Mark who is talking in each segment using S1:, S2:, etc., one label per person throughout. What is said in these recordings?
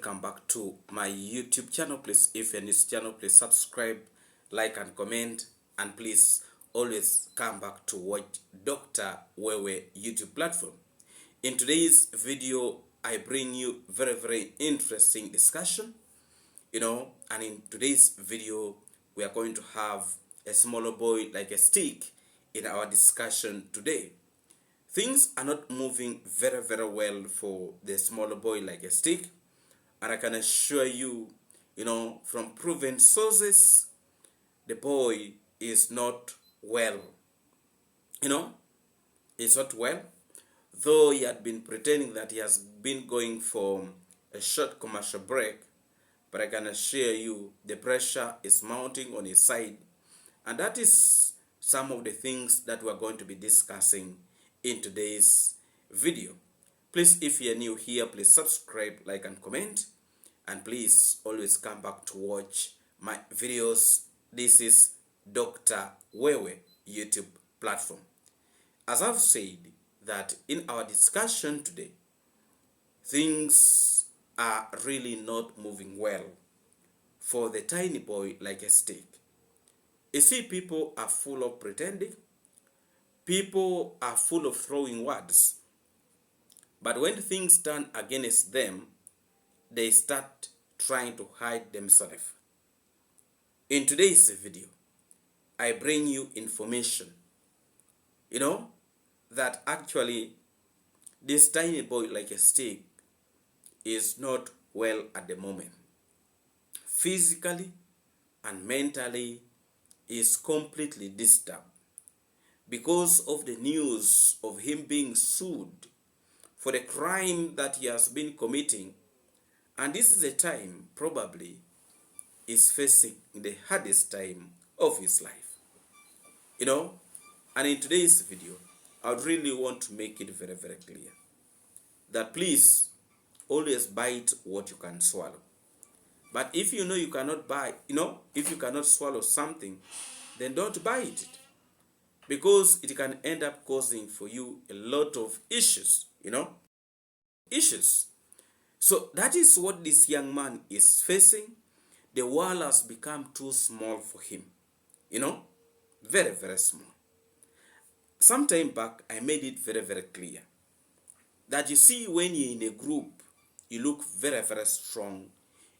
S1: welcome back to my YouTube channel. Please, if you're new to this channel, please subscribe, like and comment, and please always come back to watch Dr. Wewe YouTube platform. In today's video, I bring you very interesting discussion, and in today's video, we are going to have a smaller boy like a stick in our discussion today. Things are not moving very well for the smaller boy like a stick, and I can assure you, from proven sources, the boy is not well. He's not well, though he had been pretending that he has been going for a short commercial break, but I can assure you the pressure is mounting on his side, and that is some of the things that we are going to be discussing in today's video. Please, if you're new here, please subscribe, like and comment, and please always come back to watch my videos. This is Dr. Wewe YouTube platform. As I've said that in our discussion today, things are really not moving well for the tiny boy like a stick. You see, people are full of pretending. People are full of throwing words. But when things turn against them, they start trying to hide themselves. In today's video, I bring you information, that actually this tiny boy like a stick is not well at the moment. Physically and mentally is completely disturbed because of the news of him being sued for the crime that he has been committing. And this is a time probably is facing the hardest time of his life. And in today's video, I would really want to make it very clear that please always bite what you can swallow. But if you know you cannot if you cannot swallow something, then don't bite it, because it can end up causing for you a lot of issues, issues. So that is what this young man is facing. The world has become too small for him, very small. Some time back, I made it very clear that you see, when you're in a group, you look very strong,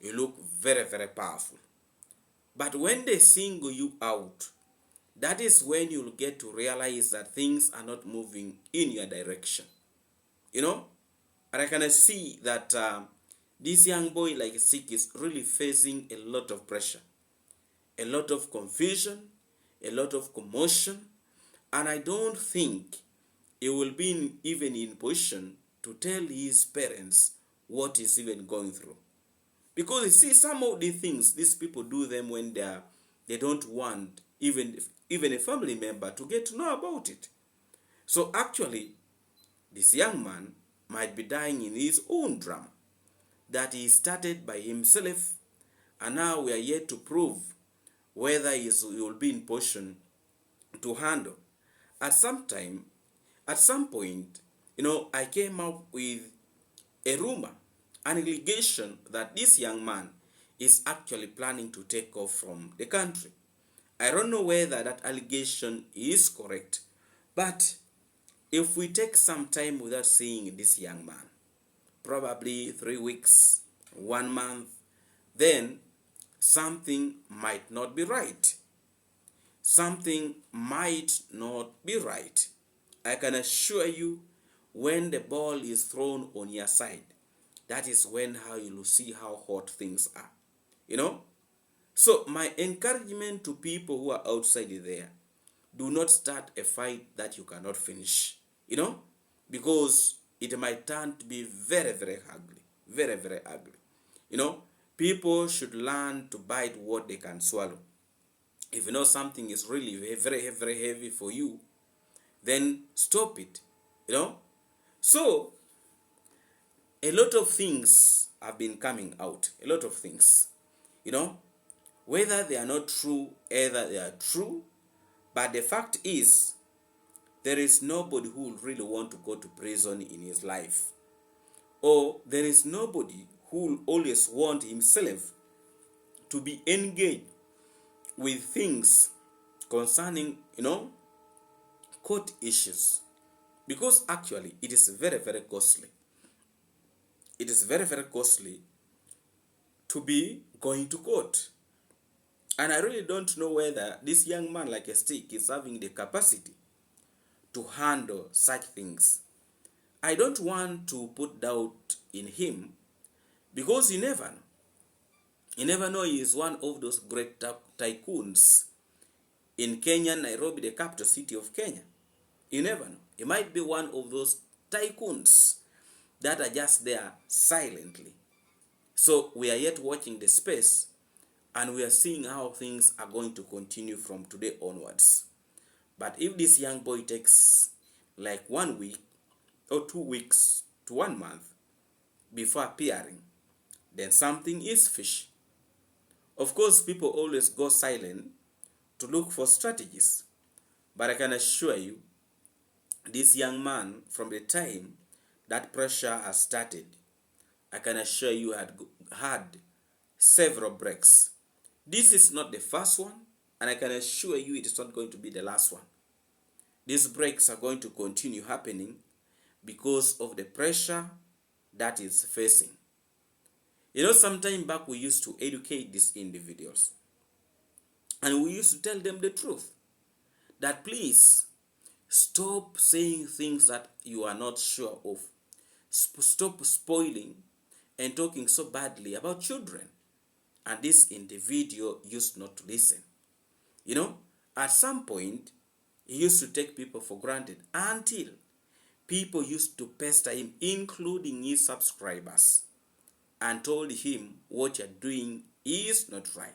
S1: you look very powerful. But when they single you out, that is when you'll get to realize that things are not moving in your direction. And I can see that this young boy like a stick is really facing a lot of pressure, a lot of confusion, a lot of commotion, and I don't think he will be even in position to tell his parents what he's even going through. Because you see, some of the things these people do them when they don't want even a family member to get to know about it. So actually, this young man might be dying in his own drama that he started by himself, and now we are yet to prove whether he will be in position to handle. At some point, I came up with a rumor, an allegation that this young man is actually planning to take off from the country. I don't know whether that allegation is correct, but if we take some time without seeing this young man, probably 3 weeks, 1 month, then something might not be right. Something might not be right. I can assure you, when the ball is thrown on your side, that is when you will see how hot things are. So my encouragement to people who are outside there, do not start a fight that you cannot finish. Because it might turn to be very ugly. Very ugly. People should learn to bite what they can swallow. If something is really very heavy for you, then stop it. So a lot of things have been coming out. A lot of things. Whether they are not true, either they are true, but the fact is, there is nobody who will really want to go to prison in his life. Or there is nobody who always want himself to be engaged with things concerning, court issues, because actually it is very, very costly. It is very, very costly to be going to court. And I really don't know whether this young man like a stick is having the capacity to handle such things. I don't want to put doubt in him, because you never know. You never know, he is one of those great tycoons in Kenya, Nairobi, the capital city of Kenya. You never know. He might be one of those tycoons that are just there silently. So we are yet watching the space, and we are seeing how things are going to continue from today onwards. But if this young boy takes like 1 week or 2 weeks to 1 month before appearing, then something is fishy. Of course, people always go silent to look for strategies. But I can assure you, this young man, from the time that pressure has started, I can assure you had several breaks. This is not the first one, and I can assure you it is not going to be the last one. These breaks are going to continue happening because of the pressure that is facing. Some time back we used to educate these individuals, and we used to tell them the truth, that please stop saying things that you are not sure of. Stop spoiling and talking so badly about children. And this individual used not to listen. At some point, he used to take people for granted until people used to pester him, including his subscribers, and told him what you're doing is not right.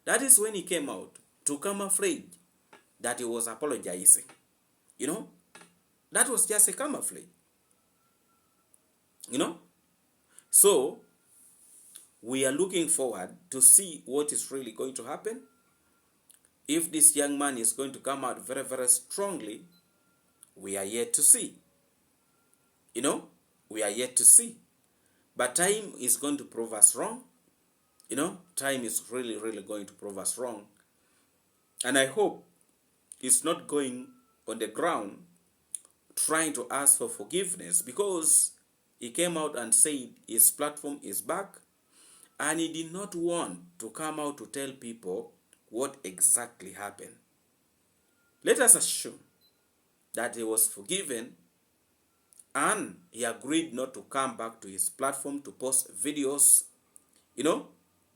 S1: That is when he came out to camouflage that he was apologizing. That was just a camouflage. So we are looking forward to see what is really going to happen. If this young man is going to come out very, very strongly, we are yet to see. We are yet to see. But time is going to prove us wrong. Time is really, really going to prove us wrong. And I hope he's not going on the ground trying to ask for forgiveness, because he came out and said his platform is back, and he did not want to come out to tell people what exactly happened. Let us assume that he was forgiven and he agreed not to come back to his platform to post videos.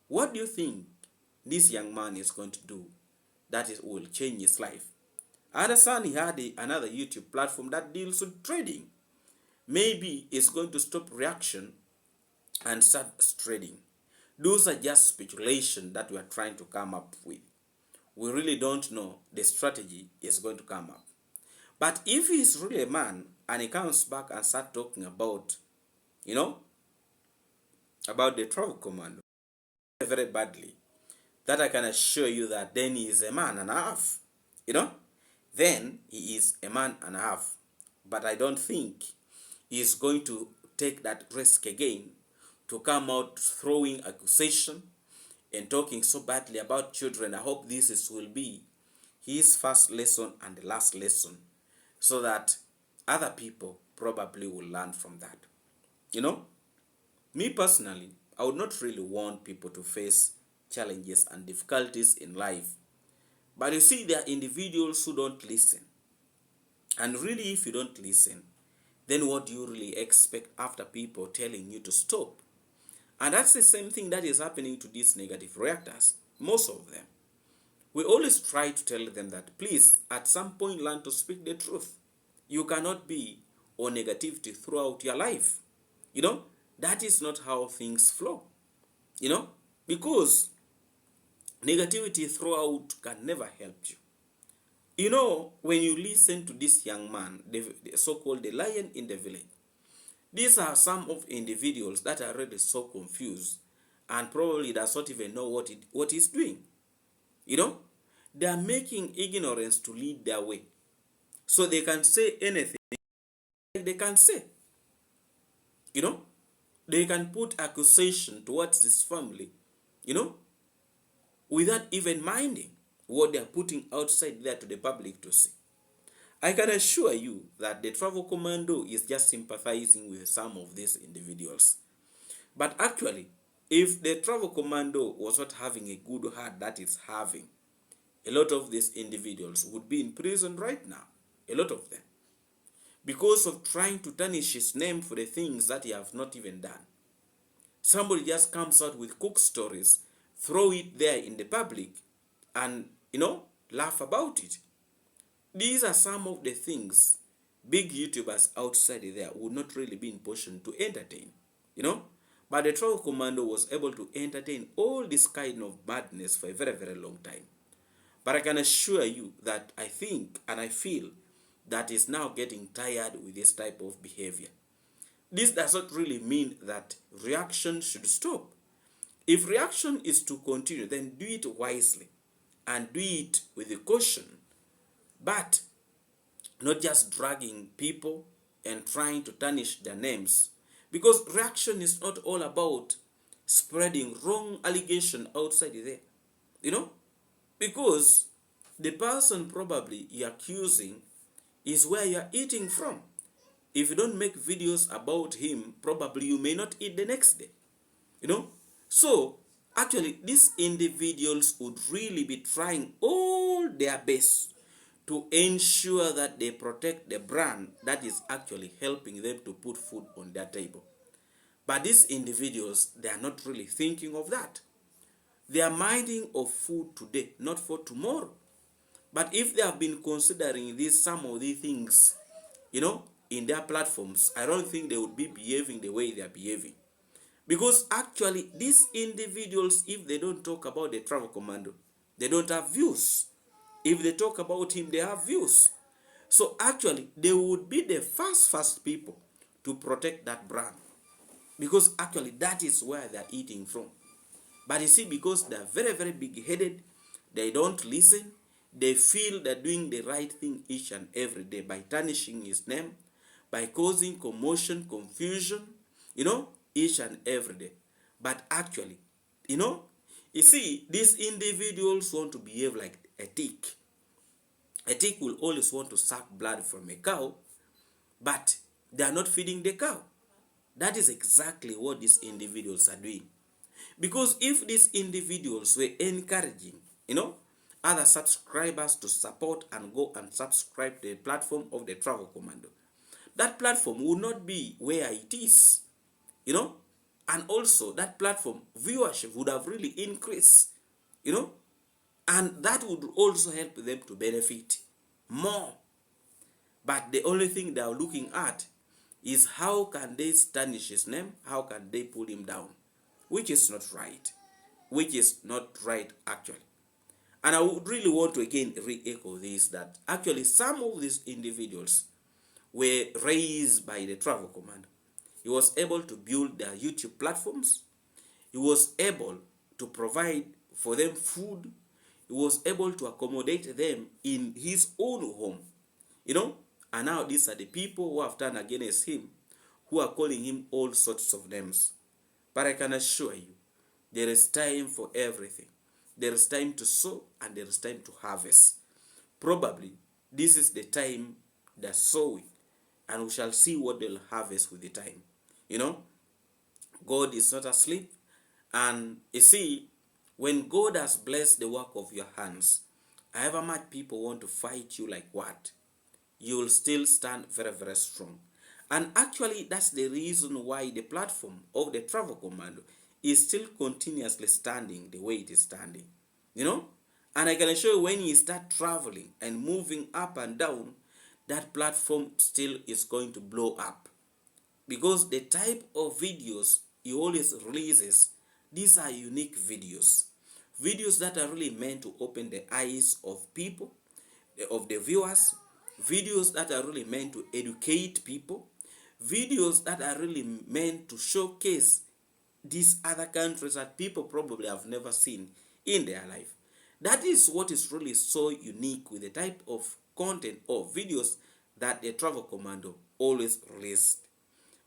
S1: What do you think this young man is going to do that will change his life? I understand he had another YouTube platform that deals with trading. Maybe it's going to stop reaction and start trading. Those are just speculation that we are trying to come up with. We really don't know the strategy is going to come up. But if he's really a man and he comes back and starts talking about, about the travel commando very badly, that I can assure you that then he is a man and a half. Then he is a man and a half. But I don't think he is going to take that risk again to come out throwing accusation and talking so badly about children. I hope this will be his first lesson and the last lesson, so that other people probably will learn from that. Me personally, I would not really want people to face challenges and difficulties in life. But you see, there are individuals who don't listen. And really, if you don't listen, then what do you really expect after people telling you to stop? And that's the same thing that is happening to these negative reactors, most of them. We always try to tell them that, please, at some point, learn to speak the truth. You cannot be on negativity throughout your life. That is not how things flow. Because negativity throughout can never help you. When you listen to this young man, the so-called the lion in the village, these are some of individuals that are already so confused and probably does not even know what he's doing. They are making ignorance to lead their way. So they can say anything they can say. they can put accusation towards his family, you know, without even minding what they are putting outside there to the public to see. I can assure you that the travel commando is just sympathizing with some of these individuals. But actually, if the travel commando was not having a good heart that it's having, a lot of these individuals would be in prison right now. A lot of them. Because of trying to tarnish his name for the things that he has not even done. Somebody just comes out with cook stories, throw it there in the public, and, laugh about it. These are some of the things big YouTubers outside there would not really be in position to entertain, But the Travel Commando was able to entertain all this kind of madness for a very, very long time. But I can assure you that I think and I feel that is now getting tired with this type of behavior. This does not really mean that reaction should stop. If reaction is to continue, then do it wisely and do it with a caution, but not just dragging people and trying to tarnish their names. Because reaction is not all about spreading wrong allegation outside there. Because the person probably you're accusing is where you're eating from. If you don't make videos about him, probably you may not eat the next day. So actually these individuals would really be trying all their best to ensure that they protect the brand that is actually helping them to put food on their table. But these individuals, they are not really thinking of that. They are minding of food today, not for tomorrow. But if they have been considering some of these things, in their platforms, I don't think they would be behaving the way they are behaving. Because actually, these individuals, if they don't talk about the travel commando, they don't have views. If they talk about him, they have views. So actually, they would be the first people to protect that brand. Because actually, that is where they're eating from. But you see, because they're very, very big-headed, they don't listen. They feel they're doing the right thing each and every day by tarnishing his name, by causing commotion, confusion, each and every day. But actually, you see, these individuals want to behave like a tick. A tick will always want to suck blood from a cow, but they are not feeding the cow. That is exactly what these individuals are doing. Because if these individuals were encouraging, other subscribers to support and go and subscribe to the platform of the Travel Commando, that platform would not be where it is, and also that platform viewership would have really increased, and that would also help them to benefit more. But the only thing they are looking at is how can they tarnish his name, how can they pull him down, which is not right, actually. And I would really want to again re-echo this, that actually some of these individuals were raised by the Travel Commando. He was able to build their YouTube platforms. He was able to provide for them food. He was able to accommodate them in his own home. And now these are the people who have turned against him, who are calling him all sorts of names. But I can assure you, there is time for everything. There is time to sow and there is time to harvest. Probably this is the time they're sowing, and we shall see what they'll harvest with the time. God is not asleep. And you see, when God has blessed the work of your hands, however much people want to fight you like what, you will still stand very, very strong. And actually, that's the reason why the platform of the Travel Commando is still continuously standing the way it is standing. And I can assure you, when you start traveling and moving up and down, that platform still is going to blow up. Because the type of videos he always releases, these are unique videos. Videos that are really meant to open the eyes of people, of the viewers. Videos that are really meant to educate people. Videos that are really meant to showcase these other countries that people probably have never seen in their life. That is what is really so unique with the type of content or videos that the Travel Commando always released.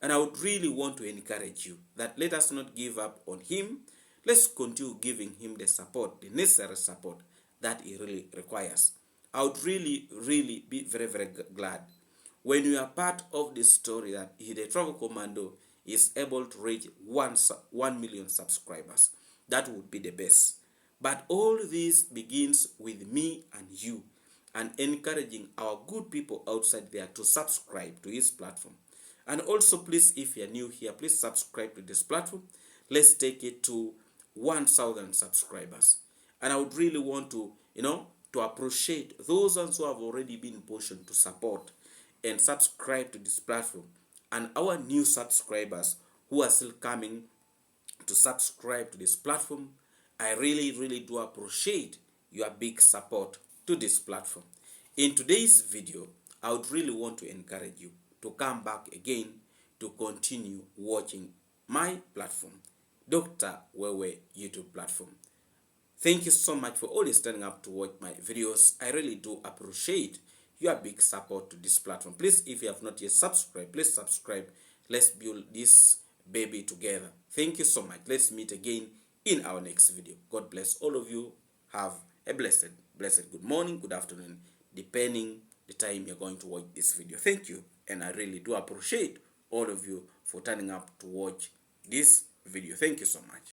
S1: And I would really want to encourage you that let us not give up on him. Let's continue giving him the support, the necessary support that he really requires. I would really, really be very, very glad when you are part of this story that the Travel Commando is able to reach 1 million subscribers. That would be the best. But all this begins with me and you, and encouraging our good people outside there to subscribe to his platform. And also, please, if you're new here, please subscribe to this platform. Let's take it to 1,000 subscribers. And I would really want to, to appreciate those ones who have already been positioned to support and subscribe to this platform, and our new subscribers who are still coming to subscribe to this platform. I really, really do appreciate your big support to this platform. In today's video, I would really want to encourage you to come back again to continue watching my platform, Dr. Wewe YouTube platform. Thank you so much for always turning up to watch my videos. I really do appreciate your big support to this platform. Please, if you have not yet subscribed, please subscribe. Let's build this baby together. Thank you so much. Let's meet again in our next video. God bless all of you. Have a blessed good morning, good afternoon, depending the time you're going to watch this video. Thank you, and I really do appreciate all of you for turning up to watch this video. Thank you so much.